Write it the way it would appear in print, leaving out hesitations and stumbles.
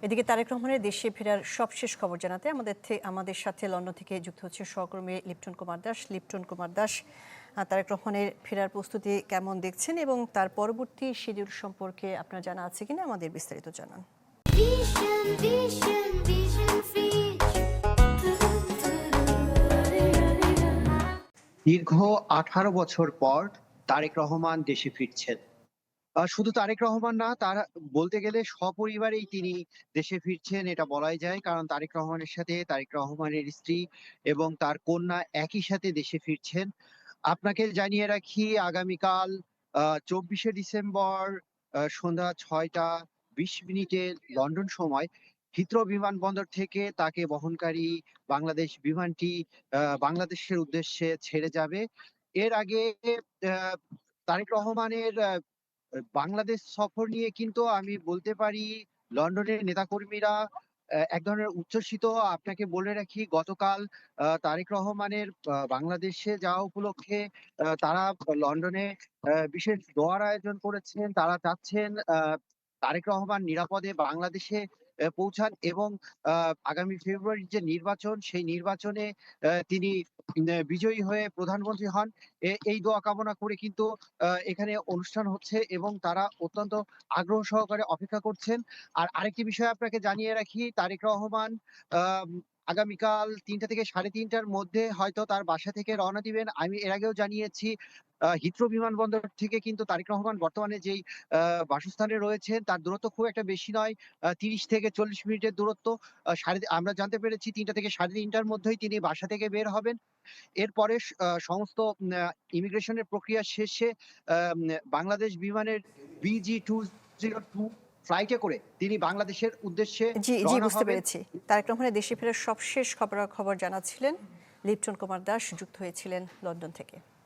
এদিকে তারেক রহমানের দেশে ফেরার সবশেষ খবর জানাতে আমাদের সাথে লন্ডন থেকে যুক্ত হচ্ছে সহকর্মী লিপটন কুমার দাস। লিপটন কুমার দাস, তারেক রহমানের ফেরার প্রস্তুতি কেমন দেখছেন এবং তার পরবর্তী শিডিউল সম্পর্কে আপনার জানা আছে কিনা আমাদের বিস্তারিত জানান। দীর্ঘ 18 বছর পর তারেক রহমান দেশে ফিরছেন। শুধু তারেক রহমান না, তারা বলতে গেলে সপরিবারেই তিনি দেশে ফিরছেন এটা বলাই যায়। কারণ তারেক রহমানের সাথে তারেক রহমানের স্ত্রী এবং তার কন্যা একই সাথে দেশে ফিরছেন। আপনাকে জানিয়ে রাখি, আগামীকাল 24শে ডিসেম্বর সন্ধ্যা 6টা 20 মিনিটে লন্ডন সময় হিথ্রো বিমানবন্দর থেকে তাকে বহনকারী বাংলাদেশ বিমানটি বাংলাদেশের উদ্দেশ্যে ছেড়ে যাবে। এর আগে আহ, তারেক রহমানের বাংলাদেশ সফর নিয়ে কিন্তু আমি বলতে পারি লন্ডনের নেতাকর্মীরা এক ধরনের উচ্ছ্বসিত। আপনাকে বলে রাখি, গতকাল তারেক রহমানের বাংলাদেশে যাওয়া উপলক্ষে তারা লন্ডনে বিশেষ দোয়ার আয়োজন করেছেন। তারা চাচ্ছেন তারেক রহমান নিরাপদে বাংলাদেশে পৌঁছান এবং আগামী ফেব্রুয়ারির যে নির্বাচন, সেই নির্বাচনে তিনি বিজয়ী হয়ে প্রধানমন্ত্রী হন। এই দোয়া কামনা করে কিন্তু এখানে অনুষ্ঠান হচ্ছে এবং তারা অত্যন্ত আগ্রহ সহকারে অপেক্ষা করছেন। আর আরেকটি বিষয় আপনাকে জানিয়ে রাখি, তারেক রহমান আম আগামীকাল ৩টা থেকে ৩:৩০টার মধ্যে হয়তো তার বাসা থেকে রওনা দিবেন। আমি এর আগেও জানিয়েছি, হিথ্রো বিমানবন্দর থেকে কিন্তু তারেক রহমান বর্তমানে যেই বাসস্থানে রয়েছেন তার দূরত্ব খুব একটা বেশি নয়। ৩০ থেকে ৪০ মিনিটের দূরত্ব। আমরা জানতে পেরেছি ৩টা থেকে ৩:৩০টার মধ্যেই তিনি বাসা থেকে বের হবেন। এরপরে সমস্ত ইমিগ্রেশনের প্রক্রিয়া শেষে আম বাংলাদেশ বিমানের BG202 ফ্লাইটে করে তিনি বাংলাদেশের উদ্দেশ্যে জি জি, রওনা বুঝতে হবেন। পেরেছি। তারেক রহমানের দেশে ফেরার সবশেষ খবরাখবর জানাচ্ছিলেন লিপটন কুমার দাস, যুক্ত হয়েছিলেন লন্ডন থেকে।